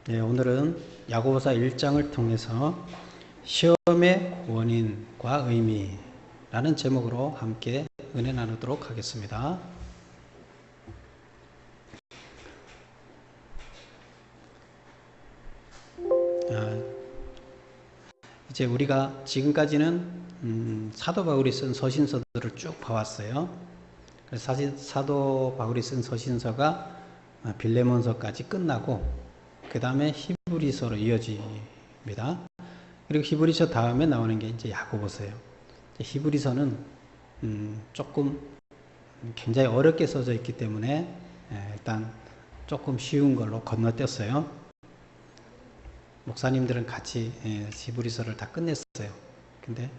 네, 오늘은 야고보서 1장을 통해서 시험의 원인과 의미라는 제목으로 함께 은혜 나누도록 하겠습니다. 이제 우리가 지금까지는 사도 바울이 쓴 서신서들을 쭉 봐왔어요. 그래서 사도 바울이 쓴 서신서가 빌레몬서까지 끝나고 그 다음에 히브리서로 이어집니다. 그리고 히브리서 다음에 나오는 게 이제 야고보서예요. 히브리서는 조금 굉장히 어렵게 써져 있기 때문에 일단 조금 쉬운 걸로 건너뛰었어요. 목사님들은 같이 히브리서를 다 끝냈어요. 근데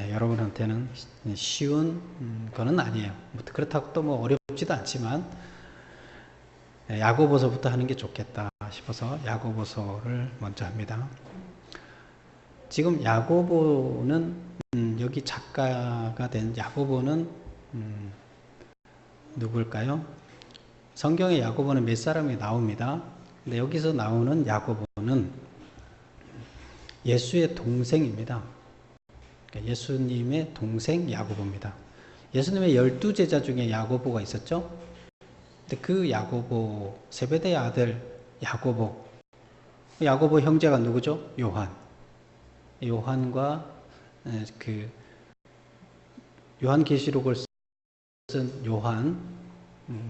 여러분한테는 쉬운 거는 아니에요. 그렇다고 또 뭐 어렵지도 않지만 야고보서부터 하는 게 좋겠다 싶어서 야고보서를 먼저 합니다. 지금 야고보는 여기 작가가 된 야고보는 누굴까요? 성경에 야고보는 몇 사람이 나옵니다. 근데 여기서 나오는 야고보는 예수의 동생입니다. 그러니까 예수님의 동생 야고보입니다. 예수님의 12제자 중에 야고보가 있었죠. 근데 그 야고보, 세베대의 아들 야고보 형제가 누구죠? 요한과 그 요한계시록을 쓴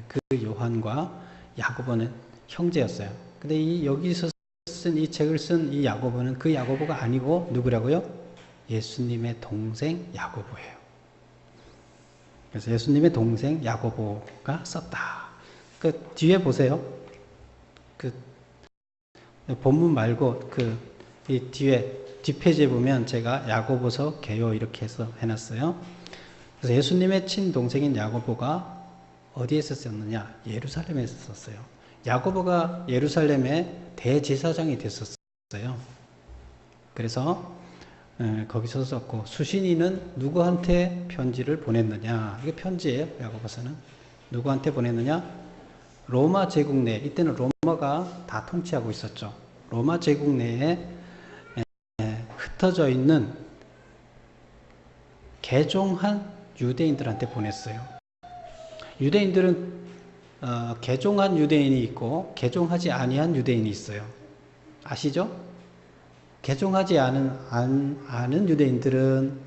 그 요한과 야고보는 형제였어요. 근데 여기서 쓴 이 책을 쓴 이 야고보는 그 야고보가 아니고 누구라고요? 예수님의 동생 야고보예요. 그래서 예수님의 동생 야고보가 썼다. 그 뒤에 보세요. 그 본문 말고 이 뒤에 뒷페이지에 보면 제가 야고보서 개요 이렇게 해서 해놨어요. 그래서 예수님의 친동생인 야고보가 어디에서 썼느냐? 예루살렘에서 썼어요. 야고보가 예루살렘의 대제사장이 됐었어요. 그래서 거기서 썼고, 수신이는 누구한테 편지를 보냈느냐? 이게 편지예요. 야고보서는 누구한테 보냈느냐? 로마 제국 내, 이때는 로마가 다 통치하고 있었죠. 로마 제국 내에 흩어져 있는 개종한 유대인들한테 보냈어요. 유대인들은 개종한 유대인이 있고 개종하지 아니한 유대인이 있어요. 아시죠? 개종하지 않은 유대인들은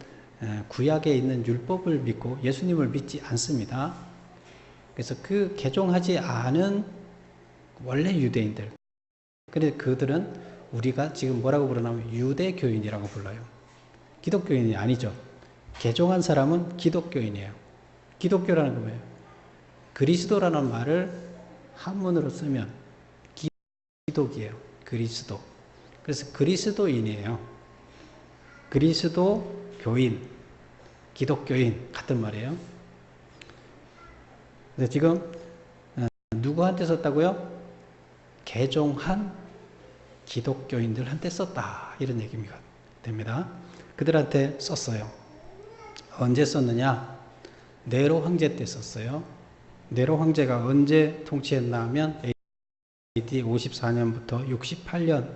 구약에 있는 율법을 믿고 예수님을 믿지 않습니다. 그래서 그 개종하지 않은 원래 유대인들, 그래서 그들은 우리가 지금 뭐라고 부르냐면 유대교인이라고 불러요. 기독교인이 아니죠. 개종한 사람은 기독교인이에요. 기독교라는 건 뭐예요? 그리스도라는 말을 한문으로 쓰면 기독이에요. 그리스도. 그래서 그리스도인이에요. 그리스도 교인, 기독교인 같은 말이에요. 그래서 지금 누구한테 썼다고요? 개종한 기독교인들한테 썼다, 이런 얘기가 됩니다. 그들한테 썼어요. 언제 썼느냐? 네로 황제 때 썼어요. 네로 황제가 언제 통치했나 하면 AD 54년부터 68년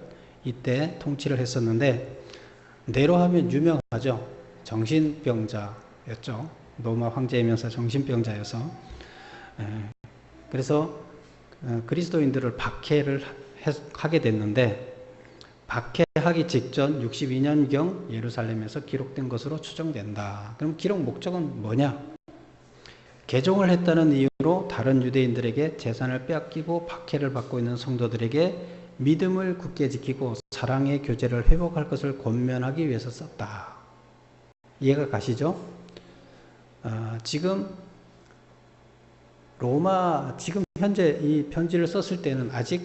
이때 통치를 했었는데, 네로 하면 유명하죠. 정신병자였죠. 로마 황제이면서 정신병자여서. 그래서 그리스도인들을 박해를 하게 됐는데, 박해하기 직전 62년경 예루살렘에서 기록된 것으로 추정된다. 그럼 기록 목적은 뭐냐? 개종을 했다는 이유로 다른 유대인들에게 재산을 빼앗기고 박해를 받고 있는 성도들에게 믿음을 굳게 지키고 사랑의 교제를 회복할 것을 권면하기 위해서 썼다. 이해가 가시죠? 지금 지금 현재 이 편지를 썼을 때는 아직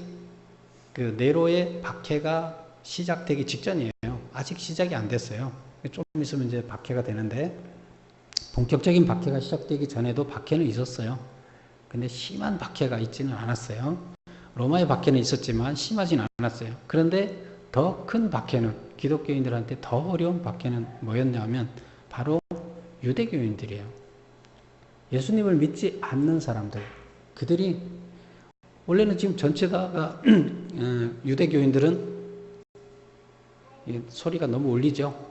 그 네로의 박해가 시작되기 직전이에요. 아직 시작이 안 됐어요. 좀 있으면 이제 박해가 되는데, 본격적인 박해가 시작되기 전에도 박해는 있었어요. 근데 심한 박해가 있지는 않았어요. 로마의 박해는 있었지만 심하지는 않았어요. 그런데 더 큰 박해는, 기독교인들한테 더 어려운 박해는 뭐였냐면 바로 유대교인들이에요. 예수님을 믿지 않는 사람들, 그들이 원래는 지금 전체 다가 유대교인들은 소리가 너무 울리죠.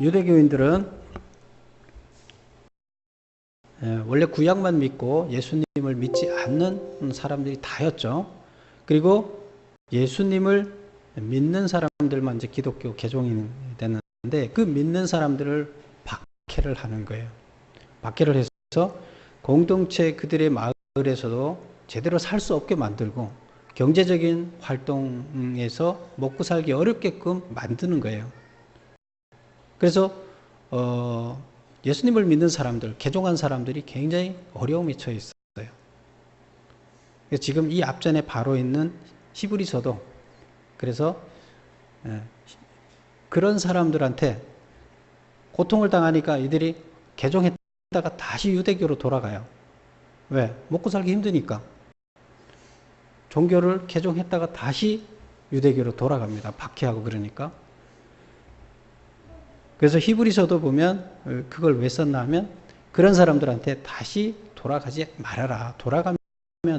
유대교인들은 원래 구약만 믿고 예수님을 믿지 않는 사람들이 다였죠. 그리고 예수님을 믿는 사람들만 이제 기독교 개종이 됐는데 그 믿는 사람들을 박해를 하는 거예요. 박해를 해서 공동체 그들의 마을에서도 제대로 살 수 없게 만들고 경제적인 활동에서 먹고 살기 어렵게끔 만드는 거예요. 그래서 예수님을 믿는 사람들, 개종한 사람들이 굉장히 어려움에 처해 있어요. 지금 이 앞전에 바로 있는 히브리서도 그래서 그런 사람들한테 고통을 당하니까 이들이 개종했다가 다시 유대교로 돌아가요. 왜? 먹고 살기 힘드니까. 종교를 개종했다가 다시 유대교로 돌아갑니다. 박해하고 그러니까. 그래서 히브리서도 보면 그걸 왜 썼나 하면 그런 사람들한테 다시 돌아가지 말아라. 돌아가면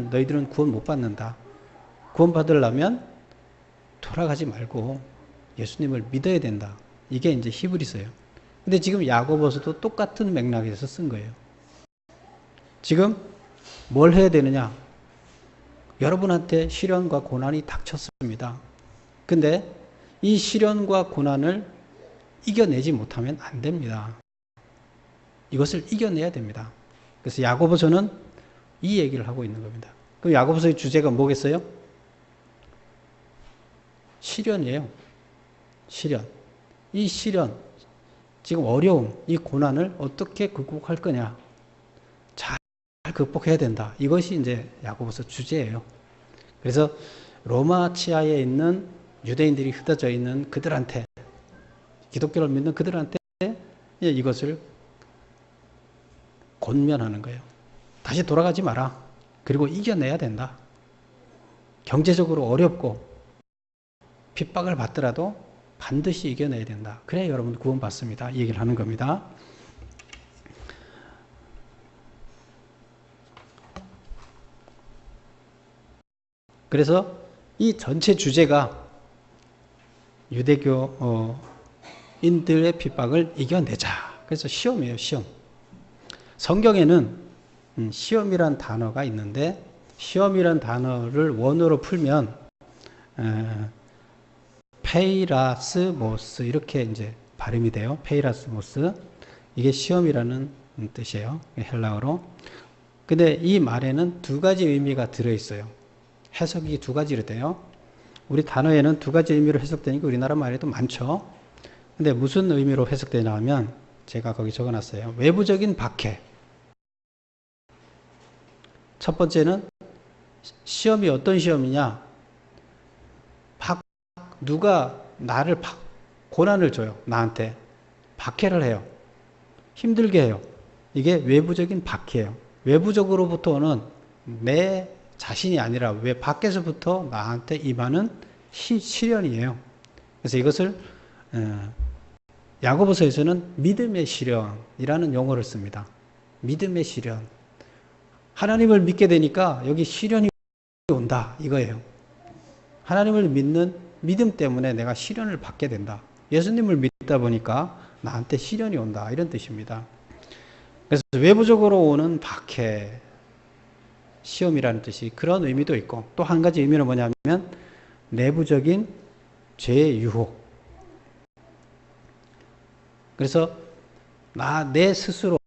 너희들은 구원 못 받는다. 구원 받으려면 돌아가지 말고 예수님을 믿어야 된다. 이게 이제 히브리서예요. 근데 지금 야고보서도 똑같은 맥락에서 쓴 거예요. 지금 뭘 해야 되느냐? 여러분한테 시련과 고난이 닥쳤습니다. 근데 이 시련과 고난을 이겨내지 못하면 안 됩니다. 이것을 이겨내야 됩니다. 그래서 야고보서는 이 얘기를 하고 있는 겁니다. 그럼 야고보서의 주제가 뭐겠어요? 시련이에요. 시련. 이 시련, 지금 어려움, 이 고난을 어떻게 극복할 거냐? 잘 극복해야 된다. 이것이 이제 야고보서 주제예요. 그래서 로마 치하에 있는 유대인들이 흩어져 있는 그들한테, 기독교를 믿는 그들한테 이것을 권면하는 거예요. 다시 돌아가지 마라. 그리고 이겨내야 된다. 경제적으로 어렵고 핍박을 받더라도 반드시 이겨내야 된다. 그래야 여러분 구원받습니다. 이 얘기를 하는 겁니다. 그래서 이 전체 주제가 유대교인들의 핍박을 이겨내자. 그래서 시험이에요. 시험. 성경에는 시험이란 단어가 있는데 시험이란 단어를 원어로 풀면 페이라스모스 이렇게 이제 발음이 돼요. 페이라스모스. 이게 시험이라는 뜻이에요. 헬라어로. 근데 이 말에는 두 가지 의미가 들어있어요. 해석이 두 가지로 돼요. 우리 단어에는 두 가지 의미로 해석되니까 우리나라 말에도 많죠. 근데 무슨 의미로 해석되냐 하면 제가 거기 적어놨어요. 외부적인 박해. 첫 번째는 시험이 어떤 시험이냐? 누가 나를 고난을 줘요. 나한테. 박해를 해요. 힘들게 해요. 이게 외부적인 박해예요. 외부적으로부터 오는 내 자신이 아니라 왜 밖에서부터 나한테 임하는 시련이에요. 그래서 이것을 야고보서에서는 믿음의 시련이라는 용어를 씁니다. 믿음의 시련. 하나님을 믿게 되니까 여기 시련이 온다 이거예요. 하나님을 믿는 믿음 때문에 내가 시련을 받게 된다. 예수님을 믿다 보니까 나한테 시련이 온다 이런 뜻입니다. 그래서 외부적으로 오는 박해, 시험이라는 뜻이 그런 의미도 있고 또 한 가지 의미는 뭐냐면 내부적인 죄의 유혹. 그래서 내 스스로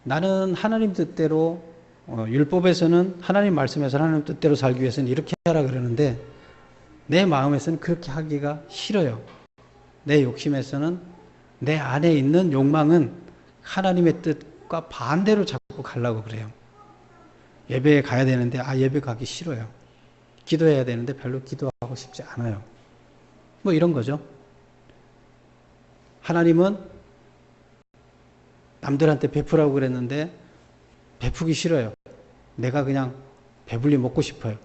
나는 하나님 뜻대로 율법에서는 하나님 말씀에서 하나님 뜻대로 살기 위해서는 이렇게 하라 그러는데 내 마음에서는 그렇게 하기가 싫어요. 내 욕심에서는 내 안에 있는 욕망은 하나님의 뜻과 반대로 자꾸 가려고 그래요. 예배에 가야 되는데 예배 가기 싫어요. 기도해야 되는데 별로 기도하고 싶지 않아요. 뭐 이런 거죠. 하나님은 남들한테 베푸라고 그랬는데 베푸기 싫어요. 내가 그냥 배불리 먹고 싶어요.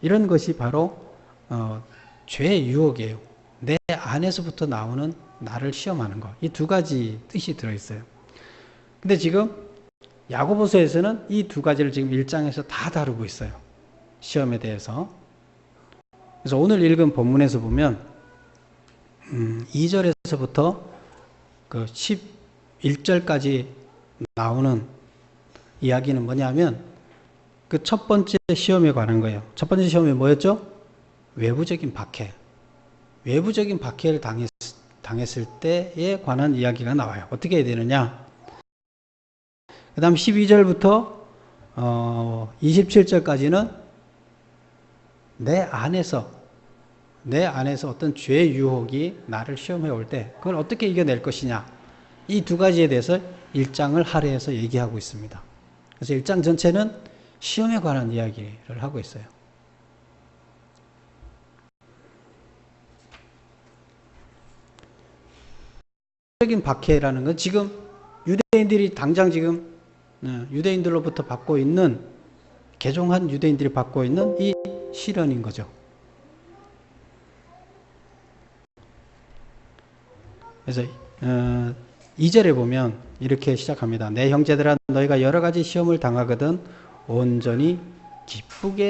이런 것이 바로 죄의 유혹이에요. 내 안에서부터 나오는 나를 시험하는 것. 이 두 가지 뜻이 들어있어요. 근데 지금 야고보서에서는 이 두 가지를 지금 1장에서 다 다루고 있어요. 시험에 대해서. 그래서 오늘 읽은 본문에서 보면 2절에서부터 그 11절까지 나오는 이야기는 뭐냐면 그 첫 번째 시험에 관한 거예요. 첫 번째 시험이 뭐였죠? 외부적인 박해. 외부적인 박해를 당했을 때에 관한 이야기가 나와요. 어떻게 해야 되느냐? 그 다음 12절부터 27절까지는 내 안에서 어떤 죄의 유혹이 나를 시험해 올 때 그걸 어떻게 이겨낼 것이냐. 이 두 가지에 대해서 1장을 할애해서 얘기하고 있습니다. 그래서 1장 전체는 시험에 관한 이야기를 하고 있어요. 적인 박해라는 건 지금 유대인들이 당장 지금 유대인들로부터 받고 있는 개종한 유대인들이 받고 있는 이 시련인 거죠. 그래서 2절에 보면 이렇게 시작합니다. 내 형제들아 너희가 여러 가지 시험을 당하거든 온전히 기쁘게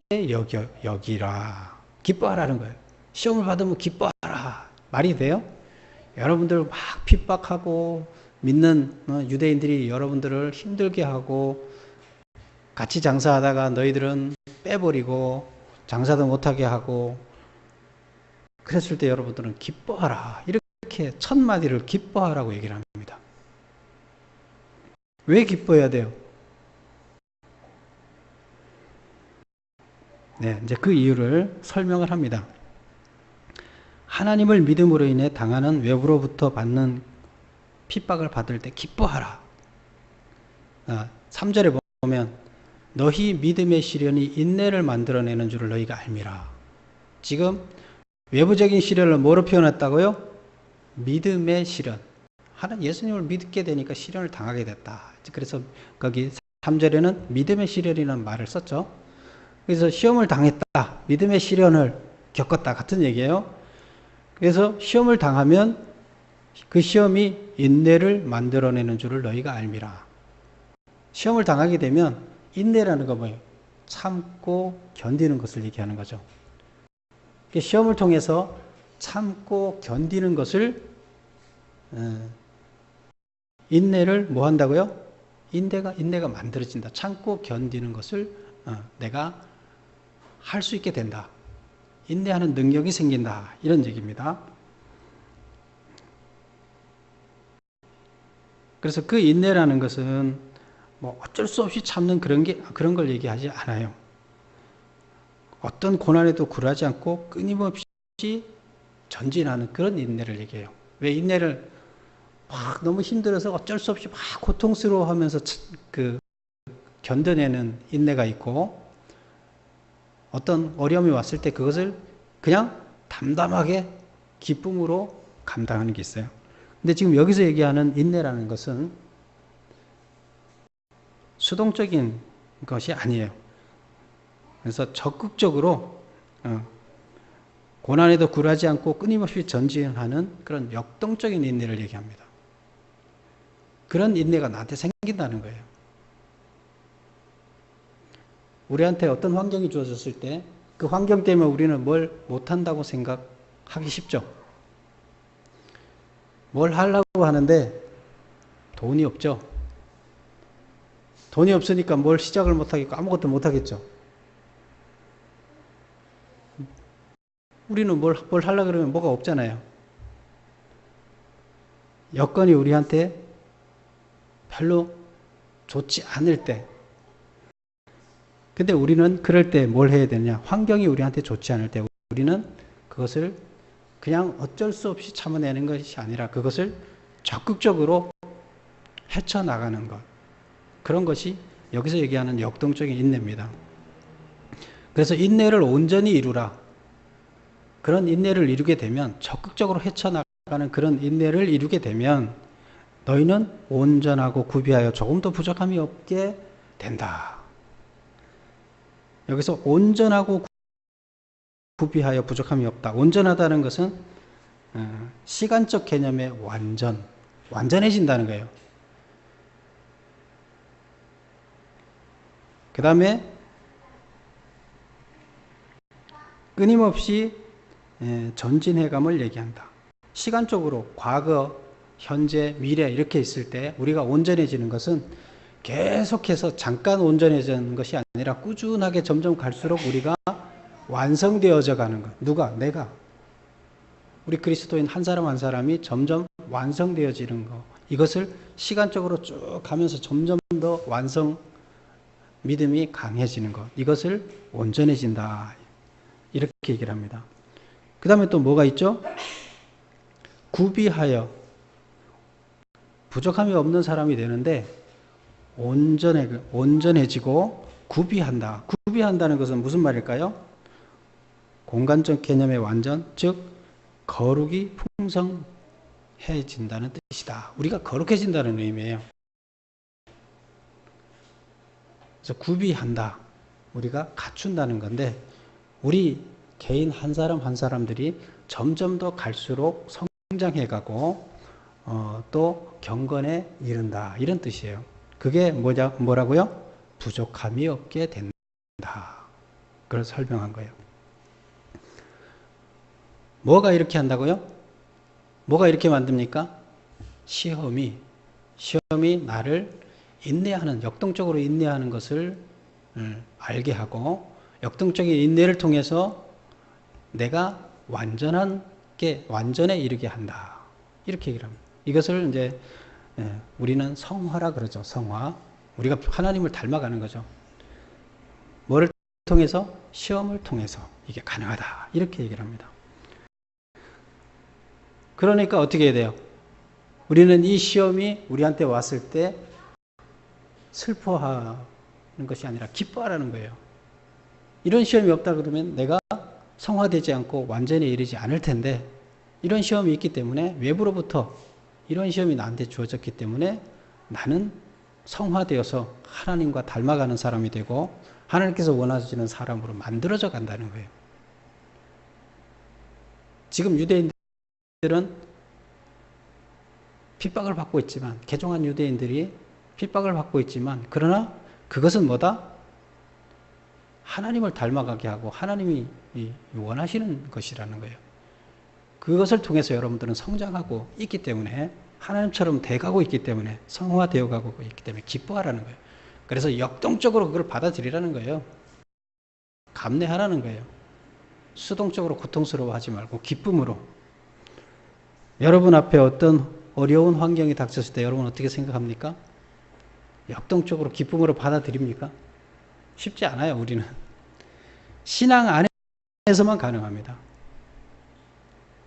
여기라. 기뻐하라는 거예요. 시험을 받으면 기뻐하라. 말이 돼요? 여러분들 막 핍박하고 믿는 유대인들이 여러분들을 힘들게 하고 같이 장사하다가 너희들은 빼버리고 장사도 못하게 하고 그랬을 때 여러분들은 기뻐하라. 이렇게 첫 마디를 기뻐하라고 얘기를 합니다. 왜 기뻐해야 돼요? 네, 이제 그 이유를 설명을 합니다. 하나님을 믿음으로 인해 당하는 외부로부터 받는 핍박을 받을 때 기뻐하라. 3절에 보면 너희 믿음의 시련이 인내를 만들어내는 줄을 너희가 알미라. 지금 외부적인 시련을 뭐로 표현했다고요? 믿음의 시련. 예수님을 믿게 되니까 시련을 당하게 됐다. 그래서 거기 3절에는 믿음의 시련이라는 말을 썼죠. 그래서 시험을 당했다. 믿음의 시련을 겪었다. 같은 얘기예요. 그래서 시험을 당하면 그 시험이 인내를 만들어내는 줄을 너희가 알미라. 시험을 당하게 되면 인내라는 거 뭐예요? 참고 견디는 것을 얘기하는 거죠. 시험을 통해서 참고 견디는 것을 인내를 뭐 한다고요? 인내가 만들어진다. 참고 견디는 것을 내가 할 수 있게 된다. 인내하는 능력이 생긴다. 이런 얘기입니다. 그래서 그 인내라는 것은 뭐 어쩔 수 없이 참는 그런 걸 얘기하지 않아요. 어떤 고난에도 굴하지 않고 끊임없이 전진하는 그런 인내를 얘기해요. 왜 인내를 막 너무 힘들어서 어쩔 수 없이 막 고통스러워하면서 견뎌내는 인내가 있고 어떤 어려움이 왔을 때 그것을 그냥 담담하게 기쁨으로 감당하는 게 있어요. 근데 지금 여기서 얘기하는 인내라는 것은 수동적인 것이 아니에요. 그래서 적극적으로 고난에도 굴하지 않고 끊임없이 전진하는 그런 역동적인 인내를 얘기합니다. 그런 인내가 나한테 생긴다는 거예요. 우리한테 어떤 환경이 주어졌을 때 그 환경 때문에 우리는 뭘 못한다고 생각하기 쉽죠. 뭘 하려고 하는데 돈이 없죠. 돈이 없으니까 뭘 시작을 못하겠고 아무것도 못하겠죠. 우리는 뭘 하려고 그러면 뭐가 없잖아요. 여건이 우리한테 별로 좋지 않을 때 근데 우리는 그럴 때 뭘 해야 되느냐? 환경이 우리한테 좋지 않을 때 우리는 그것을 그냥 어쩔 수 없이 참아내는 것이 아니라 그것을 적극적으로 헤쳐나가는 것. 그런 것이 여기서 얘기하는 역동적인 인내입니다. 그래서 인내를 온전히 이루라. 그런 인내를 이루게 되면 적극적으로 헤쳐나가는 그런 인내를 이루게 되면 너희는 온전하고 구비하여 조금도 부족함이 없게 된다. 여기서 온전하고 구비하여 부족함이 없다. 온전하다는 것은 시간적 개념의 완전해진다는 거예요. 그 다음에 끊임없이 전진해감을 얘기한다. 시간적으로 과거, 현재, 미래 이렇게 있을 때 우리가 온전해지는 것은 계속해서 잠깐 온전해지는 것이 아니라 꾸준하게 점점 갈수록 우리가 완성되어져 가는 것. 누가? 내가. 우리 그리스도인 한 사람 한 사람이 점점 완성되어지는 것. 이것을 시간적으로 쭉 가면서 점점 더 믿음이 강해지는 것. 이것을 온전해진다. 이렇게 얘기를 합니다. 그 다음에 또 뭐가 있죠? 구비하여. 부족함이 없는 사람이 되는데 온전해지고 구비한다. 구비한다는 것은 무슨 말일까요? 공간적 개념의 완전, 즉 거룩이 풍성해진다는 뜻이다. 우리가 거룩해진다는 의미예요. 그래서 구비한다. 우리가 갖춘다는 건데 우리 개인 한 사람 한 사람들이 점점 더 갈수록 성장해가고 또 경건에 이른다. 이런 뜻이에요. 그게 뭐라고요? 부족함이 없게 된다. 그걸 설명한 거예요. 뭐가 이렇게 한다고요? 뭐가 이렇게 만듭니까? 시험이 나를 역동적으로 인내하는 것을 알게 하고 역동적인 인내를 통해서 내가 완전에 이르게 한다. 이렇게 얘기를 합니다. 이것을 이제 우리는 성화라 그러죠. 성화. 우리가 하나님을 닮아가는 거죠. 뭐를 통해서? 시험을 통해서 이게 가능하다. 이렇게 얘기를 합니다. 그러니까 어떻게 해야 돼요? 우리는 이 시험이 우리한테 왔을 때 슬퍼하는 것이 아니라 기뻐하라는 거예요. 이런 시험이 없다 그러면 내가 성화되지 않고 완전히 이르지 않을 텐데 이런 시험이 있기 때문에 외부로부터 이런 시험이 나한테 주어졌기 때문에 나는 성화되어서 하나님과 닮아가는 사람이 되고 하나님께서 원하시는 사람으로 만들어져 간다는 거예요. 지금 유대인들은 핍박을 받고 있지만 개종한 유대인들이 핍박을 받고 있지만 그러나 그것은 뭐다? 하나님을 닮아가게 하고 하나님이 원하시는 것이라는 거예요. 그것을 통해서 여러분들은 성장하고 있기 때문에 하나님처럼 돼가고 있기 때문에 성화되어 가고 있기 때문에 기뻐하라는 거예요. 그래서 역동적으로 그걸 받아들이라는 거예요. 감내하라는 거예요. 수동적으로 고통스러워하지 말고 기쁨으로. 여러분 앞에 어떤 어려운 환경이 닥쳤을 때 여러분 어떻게 생각합니까? 역동적으로 기쁨으로 받아들입니까? 쉽지 않아요. 우리는 신앙 안에서만 가능합니다.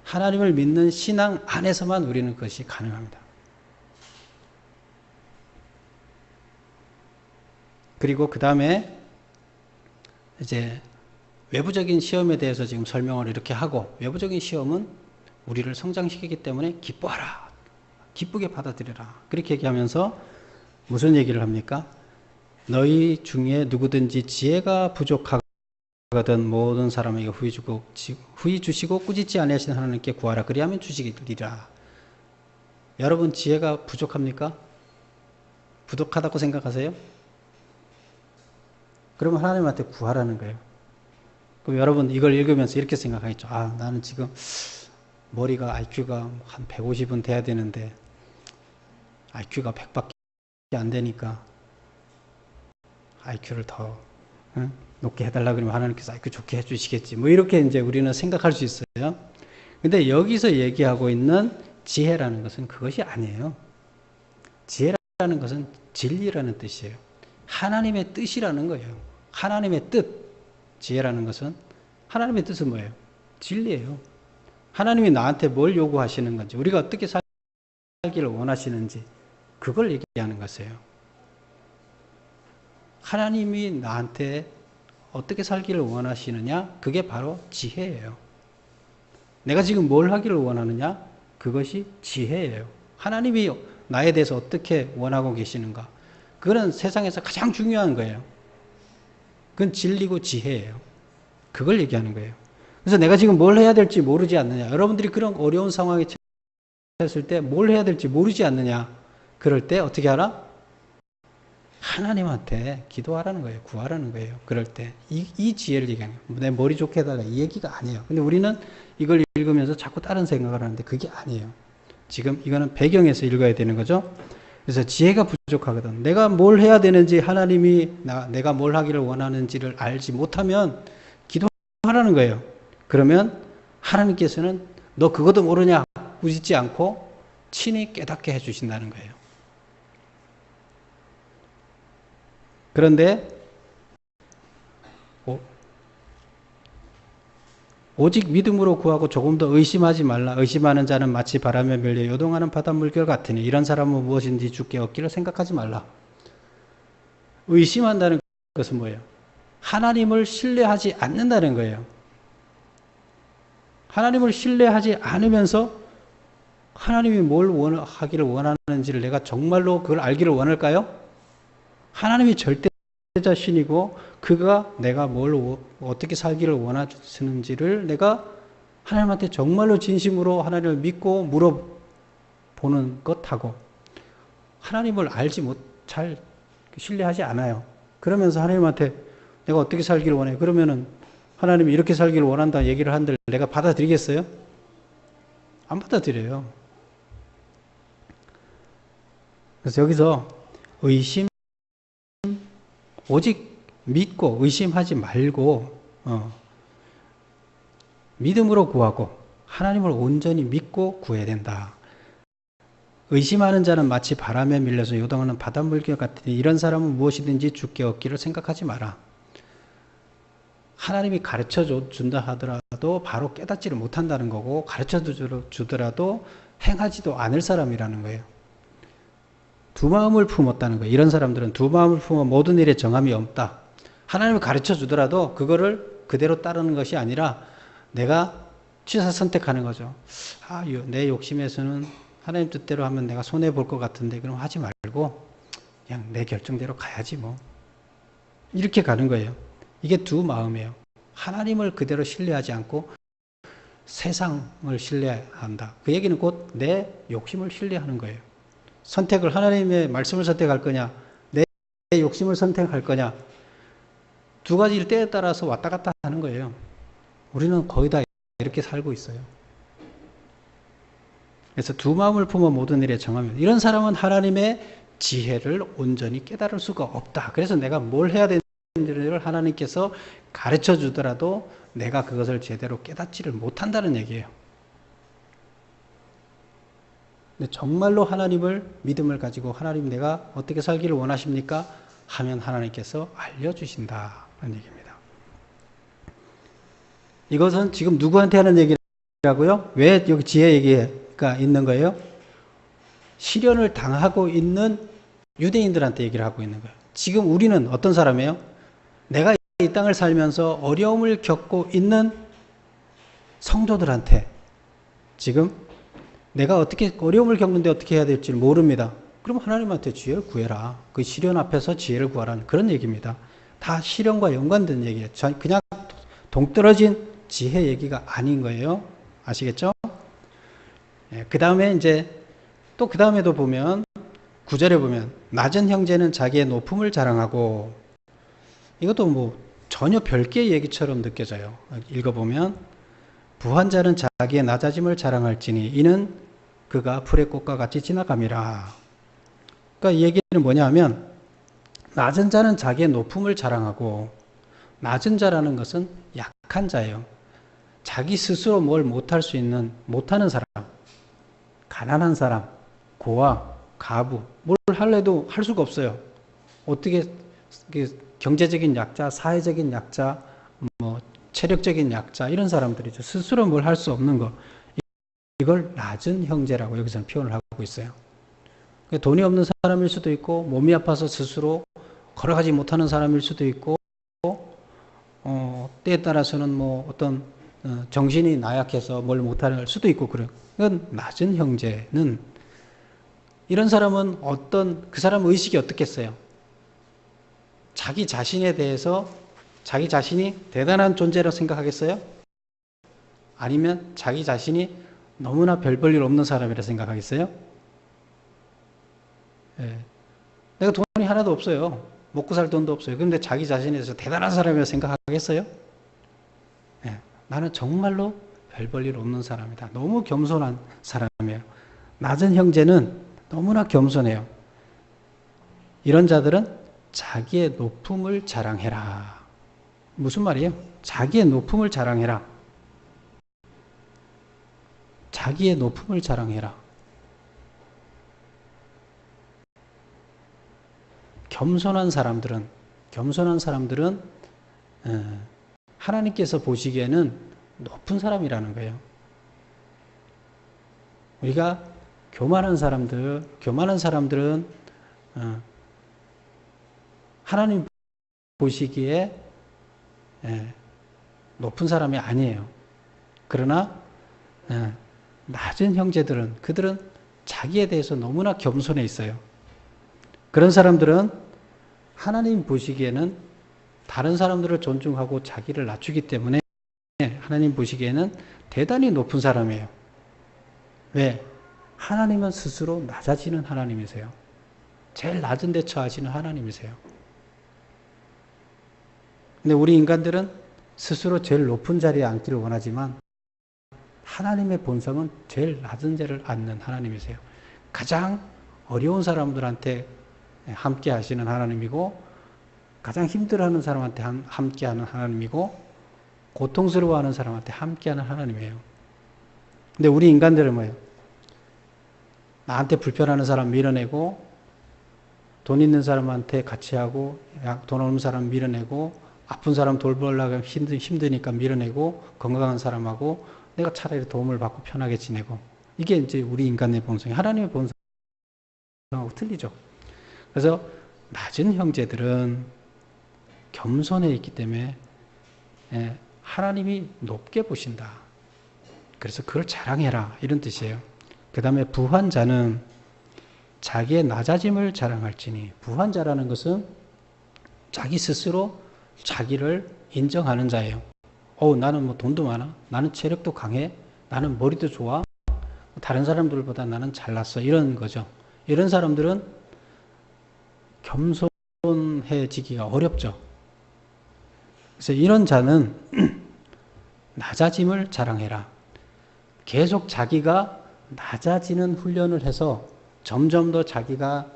하나님을 믿는 신앙 안에서만 우리는 그것이 가능합니다. 그리고 그 다음에 이제 외부적인 시험에 대해서 지금 설명을 이렇게 하고 외부적인 시험은 우리를 성장시키기 때문에 기뻐하라. 기쁘게 받아들여라. 그렇게 얘기하면서 무슨 얘기를 합니까? 너희 중에 누구든지 지혜가 부족하거든 모든 사람에게 후히 주시고 꾸짖지 아니하시는 하나님께 구하라. 그리하면 주시리라. 여러분 지혜가 부족합니까? 부족하다고 생각하세요? 그러면 하나님한테 구하라는 거예요. 그럼 여러분 이걸 읽으면서 이렇게 생각하겠죠. 아, 나는 지금 머리가 IQ가 한 150은 돼야 되는데 IQ가 100밖에 안 되니까 IQ를 더 높게 해달라 그러면 하나님께서 IQ 좋게 해주시겠지. 뭐 이렇게 이제 우리는 생각할 수 있어요. 근데 여기서 얘기하고 있는 지혜라는 것은 그것이 아니에요. 지혜라는 것은 진리라는 뜻이에요. 하나님의 뜻이라는 거예요. 하나님의 뜻. 지혜라는 것은 하나님의 뜻은 뭐예요? 진리예요. 하나님이 나한테 뭘 요구하시는 건지 우리가 어떻게 살기를 원하시는지 그걸 얘기하는 것이에요. 하나님이 나한테 어떻게 살기를 원하시느냐? 그게 바로 지혜예요. 내가 지금 뭘 하기를 원하느냐? 그것이 지혜예요. 하나님이 나에 대해서 어떻게 원하고 계시는가? 그거는 세상에서 가장 중요한 거예요. 그건 진리고 지혜예요. 그걸 얘기하는 거예요. 그래서 내가 지금 뭘 해야 될지 모르지 않느냐. 여러분들이 그런 어려운 상황에 처했을 때 뭘 해야 될지 모르지 않느냐. 그럴 때 어떻게 하라? 하나님한테 기도하라는 거예요. 구하라는 거예요. 그럴 때. 이 지혜를 얘기하는 거예요. 내 머리 좋게 해달라. 이 얘기가 아니에요. 근데 우리는 이걸 읽으면서 자꾸 다른 생각을 하는데 그게 아니에요. 지금 이거는 배경에서 읽어야 되는 거죠. 그래서 지혜가 부족하거든. 내가 뭘 해야 되는지 하나님이 내가 뭘 하기를 원하는지를 알지 못하면 기도하라는 거예요. 그러면 하나님께서는 너 그것도 모르냐 꾸짖지 않고 친히 깨닫게 해주신다는 거예요. 그런데 오직 믿음으로 구하고 조금 더 의심하지 말라. 의심하는 자는 마치 바람에 밀려 요동하는 바닷물결 같으니 이런 사람은 무엇인지 주께 얻기를 생각하지 말라. 의심한다는 것은 뭐예요? 하나님을 신뢰하지 않는다는 거예요. 하나님을 신뢰하지 않으면서 하나님이 뭘 하기를 원하는지를 내가 정말로 그걸 알기를 원할까요? 하나님이 절대자신이고 그가 내가 뭘 어떻게 살기를 원하시는지를 내가 하나님한테 정말로 진심으로 하나님을 믿고 물어보는 것하고 하나님을 잘 신뢰하지 않아요. 그러면서 하나님한테 내가 어떻게 살기를 원해? 그러면은 하나님이 이렇게 살기를 원한다 얘기를 한들 내가 받아들이겠어요? 안 받아들여요. 그래서 여기서 의심, 오직 믿고 의심하지 말고 믿음으로 구하고 하나님을 온전히 믿고 구해야 된다. 의심하는 자는 마치 바람에 밀려서 요동하는 바닷물결 같으니 이런 사람은 무엇이든지 주께 얻기를 생각하지 마라. 하나님이 가르쳐 준다 하더라도 바로 깨닫지를 못한다는 거고 가르쳐 주더라도 행하지도 않을 사람이라는 거예요. 두 마음을 품었다는 거예요. 이런 사람들은 두 마음을 품어 모든 일에 정함이 없다. 하나님을 가르쳐 주더라도 그거를 그대로 따르는 것이 아니라 내가 취사 선택하는 거죠. 내 욕심에서는 하나님 뜻대로 하면 내가 손해볼 것 같은데 그럼 하지 말고 그냥 내 결정대로 가야지 뭐. 이렇게 가는 거예요. 이게 두 마음이에요. 하나님을 그대로 신뢰하지 않고 세상을 신뢰한다. 그 얘기는 곧 내 욕심을 신뢰하는 거예요. 선택을 하나님의 말씀을 선택할 거냐 내 욕심을 선택할 거냐 두 가지를 때에 따라서 왔다 갔다 하는 거예요. 우리는 거의 다 이렇게 살고 있어요. 그래서 두 마음을 품어 모든 일에 정하면 이런 사람은 하나님의 지혜를 온전히 깨달을 수가 없다. 그래서 내가 뭘 해야 되는지를 하나님께서 가르쳐 주더라도 내가 그것을 제대로 깨닫지를 못한다는 얘기예요. 근데 정말로 하나님을 믿음을 가지고 하나님 내가 어떻게 살기를 원하십니까? 하면 하나님께서 알려주신다는 얘기입니다. 이것은 지금 누구한테 하는 얘기라고요? 왜 여기 지혜 얘기가 있는 거예요? 시련을 당하고 있는 유대인들한테 얘기를 하고 있는 거예요. 지금 우리는 어떤 사람이에요? 내가 이 땅을 살면서 어려움을 겪고 있는 성도들한테 지금 내가 어떻게 어려움을 겪는데 어떻게 해야 될지 모릅니다. 그럼 하나님한테 지혜를 구해라. 그 시련 앞에서 지혜를 구하라는 그런 얘기입니다. 다 시련과 연관된 얘기예요. 그냥 동떨어진 지혜 얘기가 아닌 거예요. 아시겠죠? 그 다음에 이제 또 그 다음에도 보면 9절에 보면 낮은 형제는 자기의 높음을 자랑하고 이것도 뭐 전혀 별개의 얘기처럼 느껴져요. 읽어보면 부한 자는 자기의 낮아짐을 자랑할지니 이는 그가 풀의 꽃과 같이 지나감이라. 그러니까 이 얘기는 뭐냐 하면 낮은 자는 자기의 높음을 자랑하고 낮은 자라는 것은 약한 자예요. 자기 스스로 뭘 못할 수 있는 못하는 사람, 가난한 사람, 고아, 가부 뭘 할래도 할 수가 없어요. 어떻게 경제적인 약자, 사회적인 약자, 뭐 체력적인 약자 이런 사람들이죠. 스스로 뭘 할 수 없는 거. 이걸 낮은 형제라고 여기서는 표현을 하고 있어요. 돈이 없는 사람일 수도 있고 몸이 아파서 스스로 걸어가지 못하는 사람일 수도 있고 때에 따라서는 뭐 어떤 정신이 나약해서 뭘 못할 수도 있고 그래요. 이건 낮은 형제는 이런 사람은 그 사람 의식이 어떻겠어요? 자기 자신에 대해서 자기 자신이 대단한 존재라고 생각하겠어요? 아니면 자기 자신이 너무나 별 볼 일 없는 사람이라 생각하겠어요? 예. 내가 돈이 하나도 없어요. 먹고 살 돈도 없어요. 그런데 자기 자신에 대해서 대단한 사람이라 생각하겠어요? 예. 나는 정말로 별 볼 일 없는 사람이다. 너무 겸손한 사람이에요. 낮은 형제는 너무나 겸손해요. 이런 자들은 자기의 높음을 자랑해라. 무슨 말이에요? 자기의 높음을 자랑해라. 자기의 높음을 자랑해라. 겸손한 사람들은 하나님께서 보시기에는 높은 사람이라는 거예요. 우리가 교만한 사람들은 하나님 보시기에 높은 사람이 아니에요. 그러나 낮은 형제들은 그들은 자기에 대해서 너무나 겸손해 있어요. 그런 사람들은 하나님 보시기에는 다른 사람들을 존중하고 자기를 낮추기 때문에 하나님 보시기에는 대단히 높은 사람이에요. 왜? 하나님은 스스로 낮아지는 하나님이세요. 제일 낮은 데 처하시는 하나님이세요. 근데 우리 인간들은 스스로 제일 높은 자리에 앉기를 원하지만 하나님의 본성은 제일 낮은 자를 앉는 하나님이세요. 가장 어려운 사람들한테 함께 하시는 하나님이고 가장 힘들어하는 사람한테 함께하는 하나님이고 고통스러워하는 사람한테 함께하는 하나님이에요. 근데 우리 인간들은 뭐예요? 나한테 불편하는 사람 밀어내고 돈 있는 사람한테 같이 하고 돈 없는 사람 밀어내고 아픈 사람 돌보려고 힘드니까 밀어내고 건강한 사람하고 내가 차라리 도움을 받고 편하게 지내고 이게 이제 우리 인간의 본성이 하나님의 본성하고 틀리죠. 그래서 낮은 형제들은 겸손해 있기 때문에 하나님이 높게 보신다. 그래서 그걸 자랑해라 이런 뜻이에요. 그 다음에 부한자는 자기의 낮아짐을 자랑할지니 부한자라는 것은 자기 스스로 자기를 인정하는 자예요. 나는 뭐 돈도 많아. 나는 체력도 강해. 나는 머리도 좋아. 다른 사람들보다 나는 잘났어. 이런 거죠. 이런 사람들은 겸손해지기가 어렵죠. 그래서 이런 자는 낮아짐을 자랑해라. 계속 자기가 낮아지는 훈련을 해서 점점 더 자기가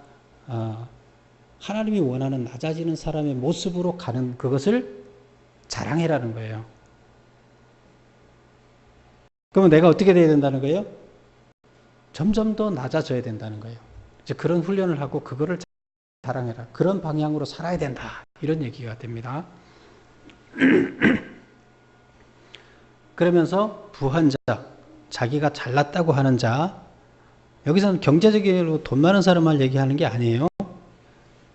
하나님이 원하는 낮아지는 사람의 모습으로 가는 그것을 자랑해라는 거예요. 그러면 내가 어떻게 돼야 된다는 거예요? 점점 더 낮아져야 된다는 거예요. 이제 그런 훈련을 하고 그거를 자랑해라. 그런 방향으로 살아야 된다. 이런 얘기가 됩니다. 그러면서 부한 자, 자기가 잘났다고 하는 자, 여기서는 경제적으로 돈 많은 사람을 얘기하는 게 아니에요.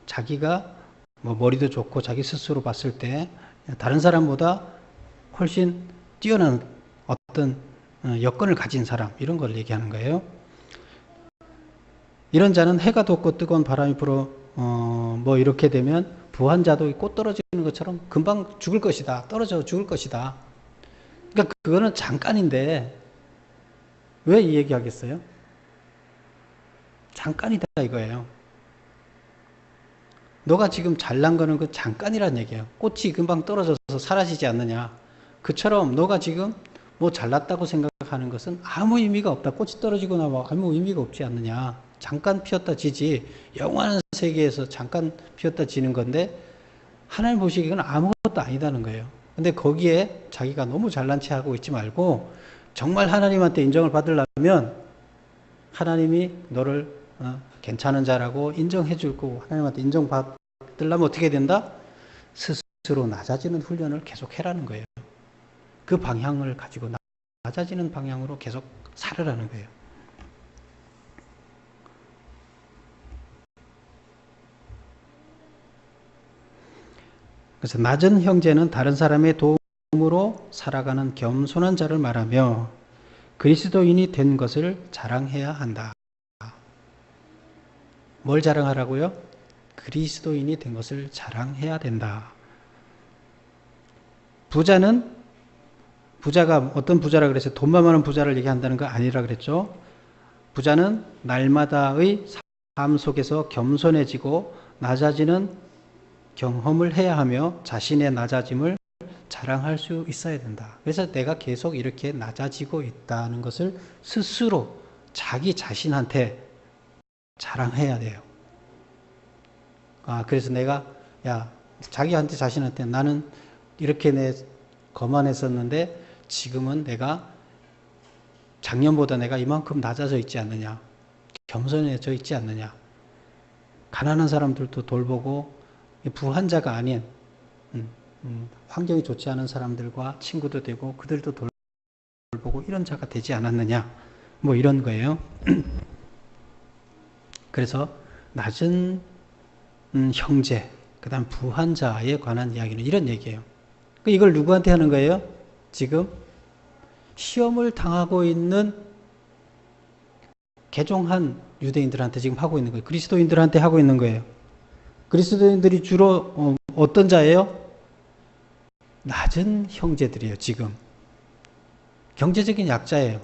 자기가 뭐 머리도 좋고 자기 스스로 봤을 때 다른 사람보다 훨씬 뛰어난 어떤 여건을 가진 사람, 이런 걸 얘기하는 거예요. 이런 자는 해가 돋고 뜨거운 바람이 불어 뭐 이렇게 되면 부한 자도 꽃 떨어지는 것처럼 금방 죽을 것이다. 떨어져 죽을 것이다. 그러니까 그거는 잠깐인데 왜 이 얘기하겠어요? 잠깐이다 이거예요. 너가 지금 잘난 거는 그 잠깐이란 얘기예요. 꽃이 금방 떨어져서 사라지지 않느냐. 그처럼 너가 지금 뭐 잘났다고 생각하는 것은 아무 의미가 없다. 꽃이 떨어지고 나면 아무 의미가 없지 않느냐. 잠깐 피었다 지지. 영원한 세계에서 잠깐 피었다 지는 건데 하나님 보시기에는 아무것도 아니다는 거예요. 근데 거기에 자기가 너무 잘난 체 하고 있지 말고 정말 하나님한테 인정을 받으려면 하나님이 너를 괜찮은 자라고 인정해 줄 거고 하나님한테 인정받으려면 어떻게 된다? 스스로 낮아지는 훈련을 계속 해라는 거예요. 그 방향을 가지고 낮아지는 방향으로 계속 살으라는 거예요. 그래서 낮은 형제는 다른 사람의 도움으로 살아가는 겸손한 자를 말하며 그리스도인이 된 것을 자랑해야 한다. 뭘 자랑하라고요? 그리스도인이 된 것을 자랑해야 된다. 부자는 부자가 어떤 부자라 그랬어요? 돈만 많은 부자를 얘기한다는 거 아니라 그랬죠. 부자는 날마다의 삶 속에서 겸손해지고 낮아지는 경험을 해야 하며 자신의 낮아짐을 자랑할 수 있어야 된다. 그래서 내가 계속 이렇게 낮아지고 있다는 것을 스스로 자기 자신한테 자랑해야 돼요. 그래서 내가 자기한테 자신한테 나는 이렇게 거만했었는데 지금은 내가 작년보다 내가 이만큼 낮아져 있지 않느냐, 겸손해져 있지 않느냐, 가난한 사람들도 돌보고 부한자가 아닌 환경이 좋지 않은 사람들과 친구도 되고 그들도 돌보고 이런 자가 되지 않았느냐, 뭐 이런 거예요. 그래서 낮은 형제, 그 다음 부한자에 관한 이야기는 이런 얘기예요. 이걸 누구한테 하는 거예요? 지금 시험을 당하고 있는 개종한 유대인들한테 지금 하고 있는 거예요. 그리스도인들한테 하고 있는 거예요. 그리스도인들이 주로 어떤 자예요? 낮은 형제들이에요. 지금 경제적인 약자예요.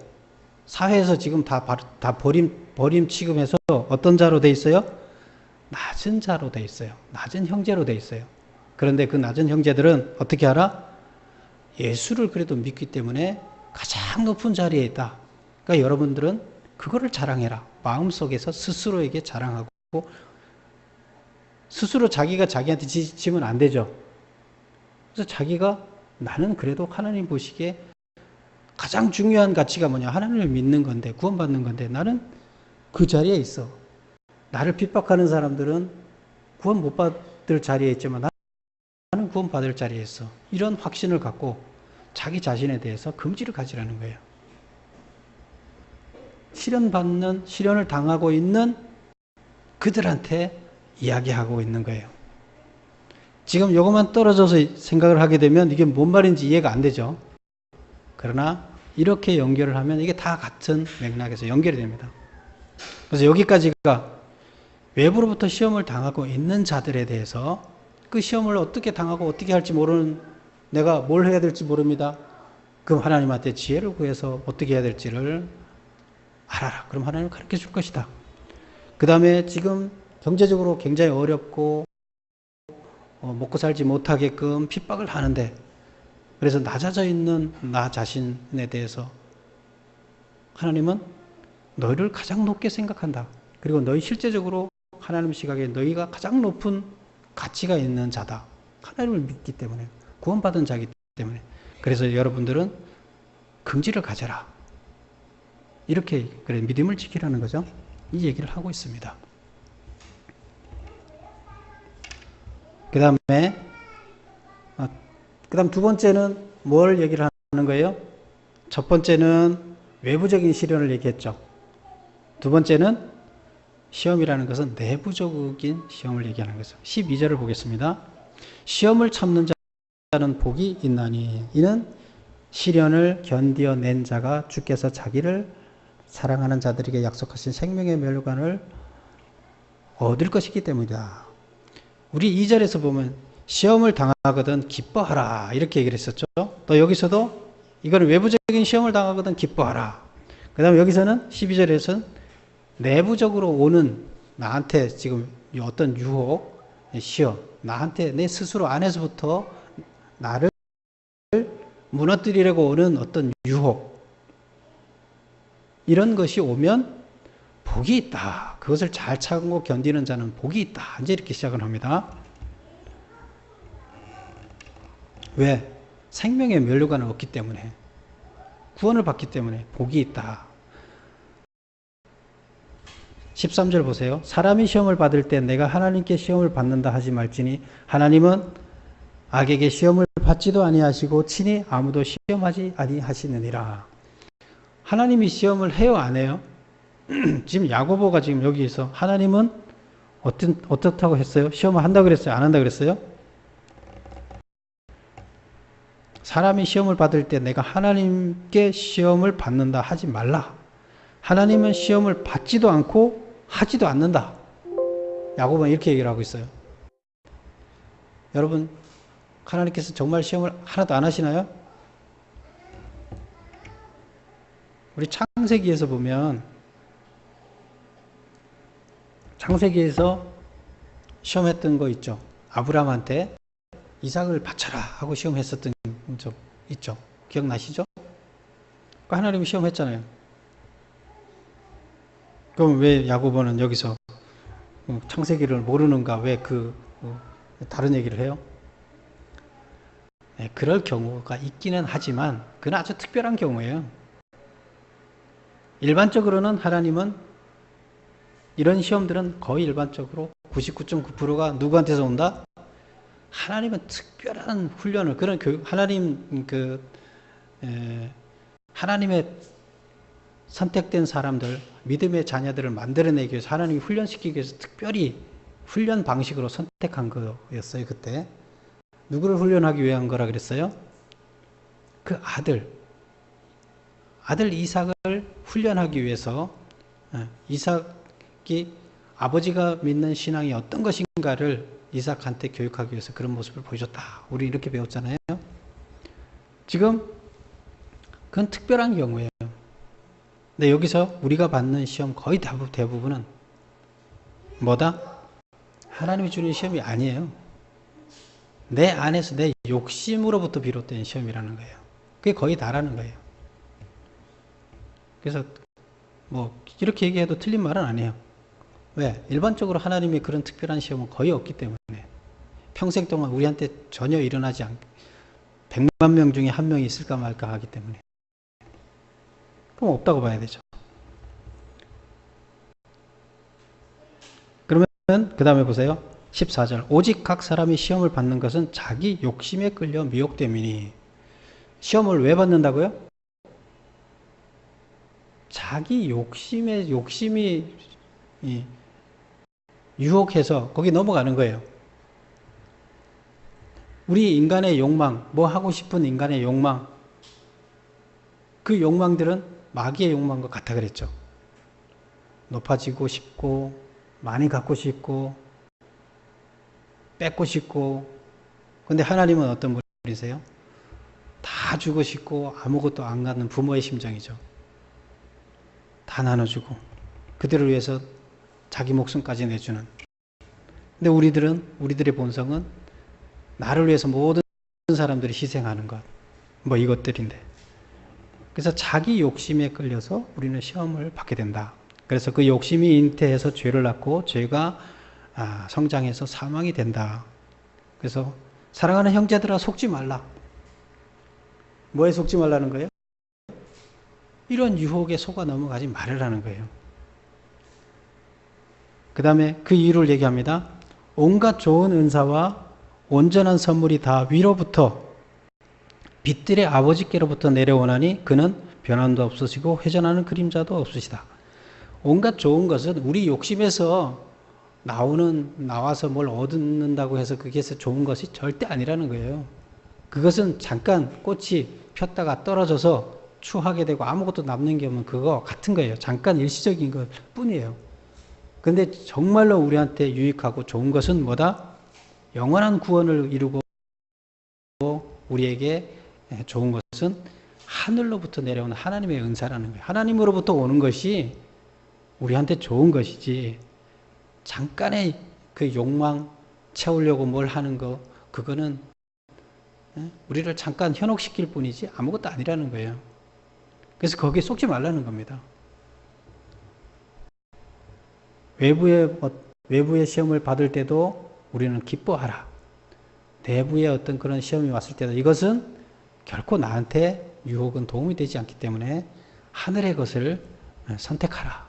사회에서 지금 다 버림 취급해서 어떤 자로 돼 있어요? 낮은 자로 돼 있어요. 낮은 형제로 돼 있어요. 그런데 그 낮은 형제들은 어떻게 알아? 예수를 그래도 믿기 때문에 가장 높은 자리에 있다. 그러니까 여러분들은 그거를 자랑해라. 마음속에서 스스로에게 자랑하고, 스스로 자기가 자기한테 지치면 안 되죠. 그래서 자기가 나는 그래도 하나님 보시기에 가장 중요한 가치가 뭐냐? 하나님을 믿는 건데, 구원받는 건데, 나는 그 자리에 있어. 나를 핍박하는 사람들은 구원 못 받을 자리에 있지만 나는 구원 받을 자리에 있어. 이런 확신을 갖고 자기 자신에 대해서 긍지를 가지라는 거예요. 시련을 당하고 있는 그들한테 이야기하고 있는 거예요. 지금 요것만 떨어져서 생각을 하게 되면 이게 뭔 말인지 이해가 안 되죠. 그러나 이렇게 연결을 하면 이게 다 같은 맥락에서 연결이 됩니다. 그래서 여기까지가 외부로부터 시험을 당하고 있는 자들에 대해서 그 시험을 어떻게 당하고 어떻게 할지 모르는 내가 뭘 해야 될지 모릅니다. 그럼 하나님한테 지혜를 구해서 어떻게 해야 될지를 알아라. 그럼 하나님은 가르쳐 줄 것이다. 그 다음에 지금 경제적으로 굉장히 어렵고 먹고 살지 못하게끔 핍박을 하는데 그래서 낮아져 있는 나 자신에 대해서 하나님은 너희를 가장 높게 생각한다. 그리고 너희 실제적으로 하나님 시각에 너희가 가장 높은 가치가 있는 자다. 하나님을 믿기 때문에 구원받은 자이기 때문에 그래서 여러분들은 긍지를 가져라. 이렇게 그래 믿음을 지키라는 거죠. 이 얘기를 하고 있습니다. 그 다음 두 번째는 뭘 얘기를 하는 거예요? 첫 번째는 외부적인 시련을 얘기했죠. 두 번째는 시험이라는 것은 내부적인 시험을 얘기하는 거죠. 12절을 보겠습니다. 시험을 참는 자는 복이 있나니 이는 시련을 견디어낸 자가 주께서 자기를 사랑하는 자들에게 약속하신 생명의 멸관을 얻을 것이기 때문이다. 우리 2절에서 보면 시험을 당하거든 기뻐하라 이렇게 얘기를 했었죠. 또 여기서도 이거는 외부적인 시험을 당하거든 기뻐하라. 그 다음에 여기서는 12절에서는 내부적으로 오는 나한테 지금 어떤 유혹, 시험, 나한테 내 스스로 안에서부터 나를 무너뜨리려고 오는 어떤 유혹 이런 것이 오면 복이 있다. 그것을 잘 참고 견디는 자는 복이 있다. 이제 이렇게 시작을 합니다. 왜? 생명의 면류관을 얻기 때문에 구원을 받기 때문에 복이 있다. 13절 보세요. 사람이 시험을 받을 때 내가 하나님께 시험을 받는다 하지 말지니 하나님은 악에게 시험을 받지도 아니하시고 친히 아무도 시험하지 아니하시느니라. 하나님이 시험을 해요 안 해요? 지금 야고보가 지금 여기서 하나님은 어떻다고 했어요? 시험을 한다고 그랬어요? 안 한다고 그랬어요? 사람이 시험을 받을 때 내가 하나님께 시험을 받는다 하지 말라. 하나님은 시험을 받지도 않고 하지도 않는다. 야고보는 이렇게 얘기를 하고 있어요. 여러분 하나님께서 정말 시험을 하나도 안 하시나요? 우리 창세기에서 보면 창세기에서 시험했던 거 있죠. 아브라함한테 이삭을 바쳐라 하고 시험했었던 적 있죠. 기억나시죠? 하나님이 시험했잖아요. 그럼 왜 야고보는 여기서 창세기를 모르는가? 왜 다른 얘기를 해요? 네, 그럴 경우가 있기는 하지만 그건 아주 특별한 경우예요. 일반적으로는 하나님은 이런 시험들은 거의 일반적으로 99.9%가 누구한테서 온다? 하나님은 특별한 훈련을, 그런 교육, 하나님의 선택된 사람들, 믿음의 자녀들을 만들어내기 위해서 하나님이 훈련시키기 위해서 특별히 훈련 방식으로 선택한 거였어요, 그때. 누구를 훈련하기 위한 거라 그랬어요? 그 아들 이삭을 훈련하기 위해서, 이삭이 아버지가 믿는 신앙이 어떤 것인가를 이삭한테 교육하기 위해서 그런 모습을 보여줬다. 우리 이렇게 배웠잖아요. 지금 그건 특별한 경우예요. 근데 여기서 우리가 받는 시험 거의 대부분은 뭐다? 하나님이 주는 시험이 아니에요. 내 안에서 내 욕심으로부터 비롯된 시험이라는 거예요. 그게 거의 다라는 거예요. 그래서 이렇게 얘기해도 틀린 말은 아니에요. 왜? 일반적으로 하나님이 그런 특별한 시험은 거의 없기 때문에, 평생 동안 우리한테 전혀 일어나지 않고 100만 명 중에 한 명이 있을까 말까 하기 때문에, 그럼 없다고 봐야 되죠. 그러면 그 다음에 보세요. 14절. 오직 각 사람이 시험을 받는 것은 자기 욕심에 끌려 미혹됨이니. 시험을 왜 받는다고요? 자기 욕심이 유혹해서 거기 넘어가는 거예요. 우리 인간의 욕망, 뭐 하고 싶은 인간의 욕망, 그 욕망들은 마귀의 욕망과 같아 그랬죠. 높아지고 싶고, 많이 갖고 싶고, 뺏고 싶고. 근데 하나님은 어떤 분이세요? 다 주고 싶고 아무것도 안 갖는 부모의 심정이죠. 다 나눠주고 그들을 위해서 자기 목숨까지 내주는. 근데 우리들의 본성은 나를 위해서 모든 사람들이 희생하는 것, 이것들인데, 그래서 자기 욕심에 끌려서 우리는 시험을 받게 된다. 그래서 그 욕심이 잉태해서 죄를 낳고 죄가 성장해서 사망이 된다. 그래서 사랑하는 형제들아, 속지 말라. 뭐에 속지 말라는 거예요? 이런 유혹에 속아 넘어가지 말으라는 거예요. 그 다음에 그 이유를 얘기합니다. 온갖 좋은 은사와 온전한 선물이 다 위로부터 빛들의 아버지께로부터 내려오나니 그는 변함도 없으시고 회전하는 그림자도 없으시다. 온갖 좋은 것은 우리 욕심에서 나와서 뭘 얻는다고 해서 그게 좋은 것이 절대 아니라는 거예요. 그것은 잠깐 꽃이 폈다가 떨어져서 추하게 되고 아무것도 남는 게 없는 그거 같은 거예요. 잠깐 일시적인 것 뿐이에요. 근데 정말로 우리한테 유익하고 좋은 것은 뭐다? 영원한 구원을 이루고 우리에게 좋은 것은 하늘로부터 내려오는 하나님의 은사라는 거예요. 하나님으로부터 오는 것이 우리한테 좋은 것이지, 잠깐의 그 욕망 채우려고 뭘 하는 거, 그거는 우리를 잠깐 현혹시킬 뿐이지 아무것도 아니라는 거예요. 그래서 거기에 속지 말라는 겁니다. 외부의 시험을 받을 때도 우리는 기뻐하라. 내부의 어떤 그런 시험이 왔을 때도 이것은 결코 나한테 유혹은 도움이 되지 않기 때문에 하늘의 것을 선택하라.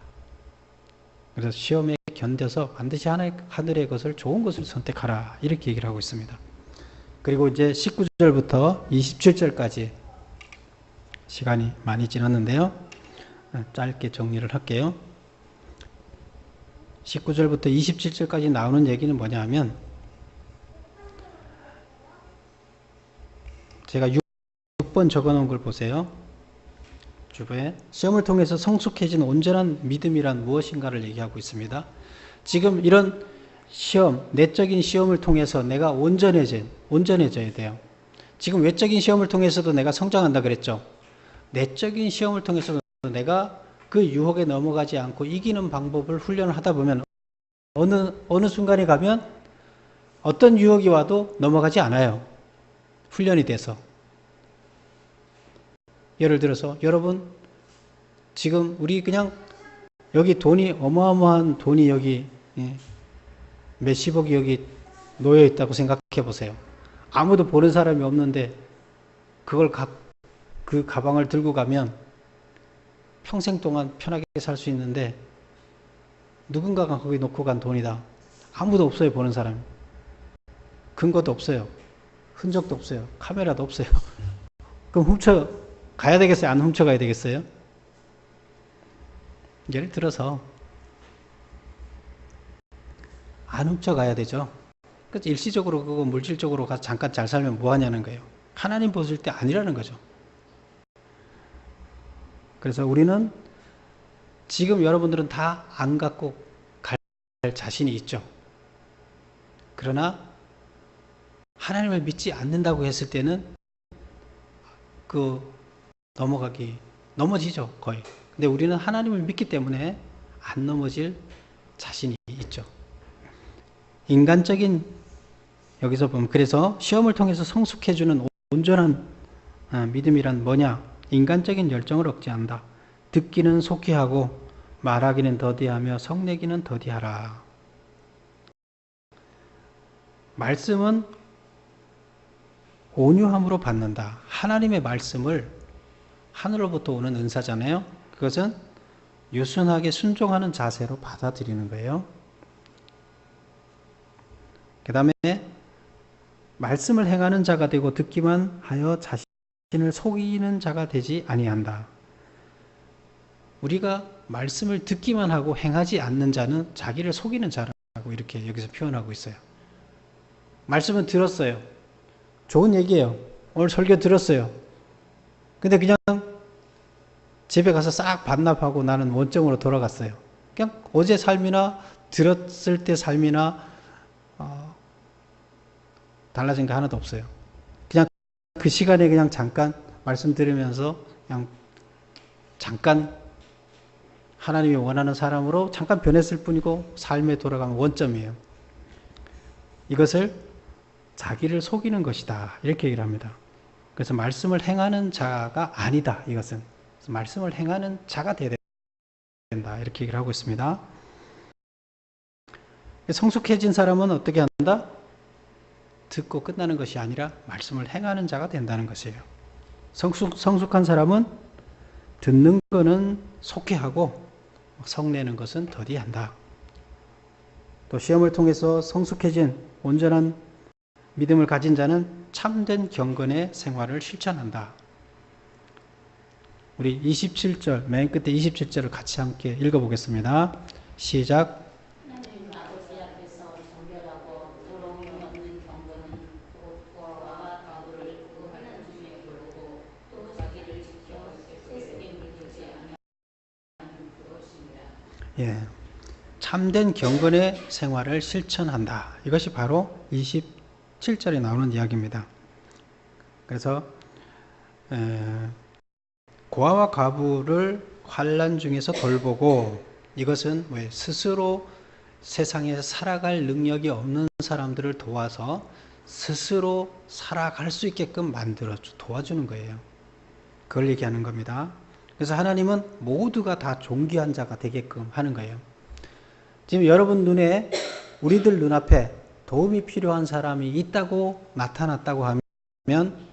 그래서 시험에 견뎌서 반드시 하늘의 것을, 좋은 것을 선택하라. 이렇게 얘기를 하고 있습니다. 그리고 이제 19절부터 27절까지 시간이 많이 지났는데요. 짧게 정리를 할게요. 19절부터 27절까지 나오는 얘기는 뭐냐 하면, 제가 6번 적어놓은 걸 보세요. 주부에 시험을 통해서 성숙해진 온전한 믿음이란 무엇인가를 얘기하고 있습니다. 지금 이런 시험, 내적인 시험을 통해서 내가 온전해져야 돼요. 지금 외적인 시험을 통해서도 내가 성장한다 그랬죠. 내적인 시험을 통해서도 내가 그 유혹에 넘어가지 않고 이기는 방법을 훈련을 하다 보면 어느 순간에 가면 어떤 유혹이 와도 넘어가지 않아요. 훈련이 돼서. 예를 들어서 여러분 지금 우리 그냥 여기 돈이 어마어마한 돈이 여기 몇십억이 여기 놓여 있다고 생각해 보세요. 아무도 보는 사람이 없는데 그걸 그 가방을 들고 가면 평생 동안 편하게 살 수 있는데 누군가가 거기 놓고 간 돈이다. 아무도 없어요. 보는 사람이. 근거도 없어요. 흔적도 없어요. 카메라도 없어요. 그럼 훔쳐 가야 되겠어요? 안 훔쳐가야 되겠어요? 예를 들어서 안 훔쳐가야 되죠. 그래서 일시적으로 그거 물질적으로 가서 잠깐 잘 살면 뭐 하냐는 거예요. 하나님 보실 때 아니라는 거죠. 그래서 우리는 지금 여러분들은 다 안 갖고 갈 자신이 있죠. 그러나 하나님을 믿지 않는다고 했을 때는 넘어지죠, 거의. 근데 우리는 하나님을 믿기 때문에 안 넘어질 자신이 있죠. 인간적인, 여기서 보면, 그래서 시험을 통해서 성숙해주는 온전한 믿음이란 뭐냐? 인간적인 열정을 억제한다. 듣기는 속히 하고 말하기는 더디하며 성내기는 더디하라. 말씀은 온유함으로 받는다. 하나님의 말씀을 하늘로부터 오는 은사잖아요. 그것은 유순하게 순종하는 자세로 받아들이는 거예요. 그 다음에 말씀을 행하는 자가 되고 듣기만 하여 자신을 속이는 자가 되지 아니한다. 우리가 말씀을 듣기만 하고 행하지 않는 자는 자기를 속이는 자라고 이렇게 여기서 표현하고 있어요. 말씀은 들었어요. 좋은 얘기예요. 오늘 설교 들었어요. 근데 그냥 집에 가서 싹 반납하고 나는 원점으로 돌아갔어요. 그냥 어제 삶이나 들었을 때 삶이나 달라진 게 하나도 없어요. 그냥 그 시간에 그냥 잠깐 말씀 들으면서 그냥 잠깐 하나님이 원하는 사람으로 잠깐 변했을 뿐이고 삶에 돌아가면 원점이에요. 이것을 자기를 속이는 것이다. 이렇게 얘기를 합니다. 그래서 말씀을 행하는 자가 아니다. 이것은. 말씀을 행하는 자가 되어야 된다. 이렇게 얘기를 하고 있습니다. 성숙해진 사람은 어떻게 한다? 듣고 끝나는 것이 아니라 말씀을 행하는 자가 된다는 것이에요. 성숙한 사람은 듣는 거는 속히 하고 성내는 것은 더디한다. 또 시험을 통해서 성숙해진 온전한 믿음을 가진 자는 참된 경건의 생활을 실천한다. 우리 27절, 맨 끝에 27절을 같이 함께 읽어보겠습니다. 시작. 예, 참된 경건의 생활을 실천한다. 이것이 바로 27절에 나오는 이야기입니다. 그래서 고아와 과부를 환난 중에서 돌보고, 이것은 왜 스스로 세상에서 살아갈 능력이 없는 사람들을 도와서 스스로 살아갈 수 있게끔 만들어 도와주는 거예요. 그걸 얘기하는 겁니다. 그래서 하나님은 모두가 다 존귀한 자가 되게끔 하는 거예요. 지금 여러분 눈에, 우리들 눈앞에 도움이 필요한 사람이 있다고 나타났다고 하면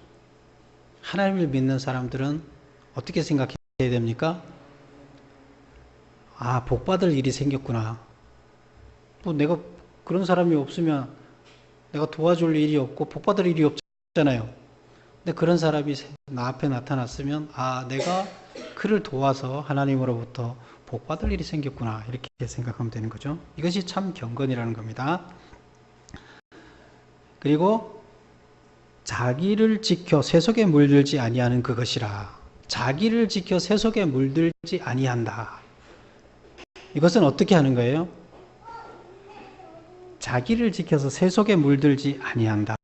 하나님을 믿는 사람들은 어떻게 생각해야 됩니까? 아, 복받을 일이 생겼구나. 뭐 내가 그런 사람이 없으면 내가 도와줄 일이 없고 복받을 일이 없잖아요. 근데 그런 사람이 나 앞에 나타났으면, 아, 내가 그를 도와서 하나님으로부터 복받을 일이 생겼구나. 이렇게 생각하면 되는 거죠. 이것이 참 경건이라는 겁니다. 그리고 자기를 지켜 세속에 물들지 아니하는 그것이라. 자기를 지켜 세속에 물들지 아니한다. 이것은 어떻게 하는 거예요? 자기를 지켜서 세속에 물들지 아니한다.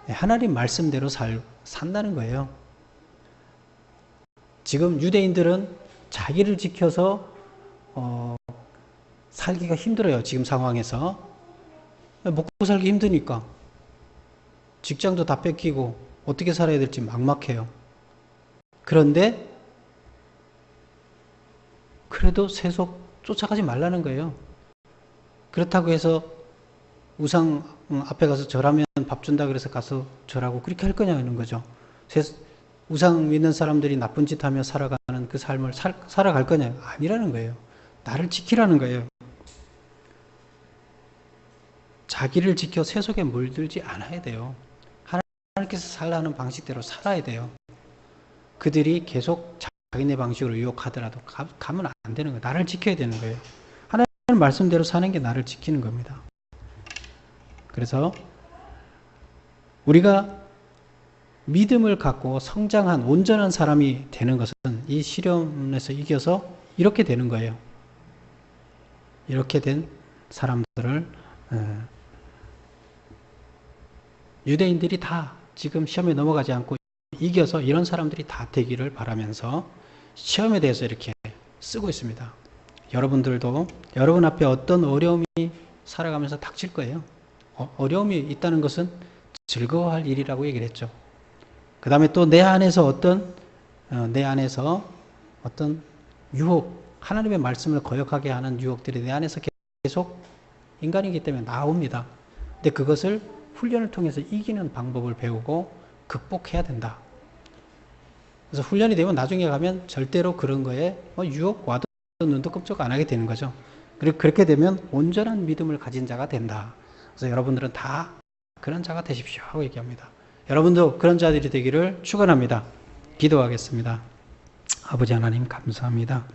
하나님 말씀대로 산다는 거예요. 지금 유대인들은 자기를 지켜서 살기가 힘들어요. 지금 상황에서. 먹고 살기 힘드니까. 직장도 다 뺏기고 어떻게 살아야 될지 막막해요. 그런데 그래도 세속 쫓아가지 말라는 거예요. 그렇다고 해서 우상 앞에 가서 절하면 밥 준다 그래서 가서 절하고 그렇게 할 거냐는 거죠. 우상 믿는 사람들이 나쁜 짓 하며 살아가는 그 삶을 살아갈 거냐? 아니라는 거예요. 나를 지키라는 거예요. 자기를 지켜 세속에 물들지 않아야 돼요. 하나님께서 살라는 방식대로 살아야 돼요. 그들이 계속 자기네 방식으로 유혹하더라도 가면 안 되는 거예요. 나를 지켜야 되는 거예요. 하나님 말씀대로 사는 게 나를 지키는 겁니다. 그래서 우리가 믿음을 갖고 성장한 온전한 사람이 되는 것은 이 시련에서 이겨서 이렇게 되는 거예요. 이렇게 된 사람들을 유대인들이 다 지금 시험에 넘어가지 않고 이겨서 이런 사람들이 다 되기를 바라면서 시험에 대해서 이렇게 쓰고 있습니다. 여러분들도 여러분 앞에 어떤 어려움이 살아가면서 닥칠 거예요. 어려움이 있다는 것은 즐거워할 일이라고 얘기를 했죠. 그 다음에 또 내 안에서 어떤 유혹, 하나님의 말씀을 거역하게 하는 유혹들이 내 안에서 계속 인간이기 때문에 나옵니다. 근데 그것을 훈련을 통해서 이기는 방법을 배우고 극복해야 된다. 그래서 훈련이 되면 나중에 가면 절대로 그런 거에 유혹 와도 눈도 끔찍 안 하게 되는 거죠. 그리고 그렇게 되면 온전한 믿음을 가진 자가 된다. 그래서 여러분들은 다 그런 자가 되십시오 하고 얘기합니다. 여러분도 그런 자들이 되기를 축원합니다. 기도하겠습니다. 아버지 하나님 감사합니다.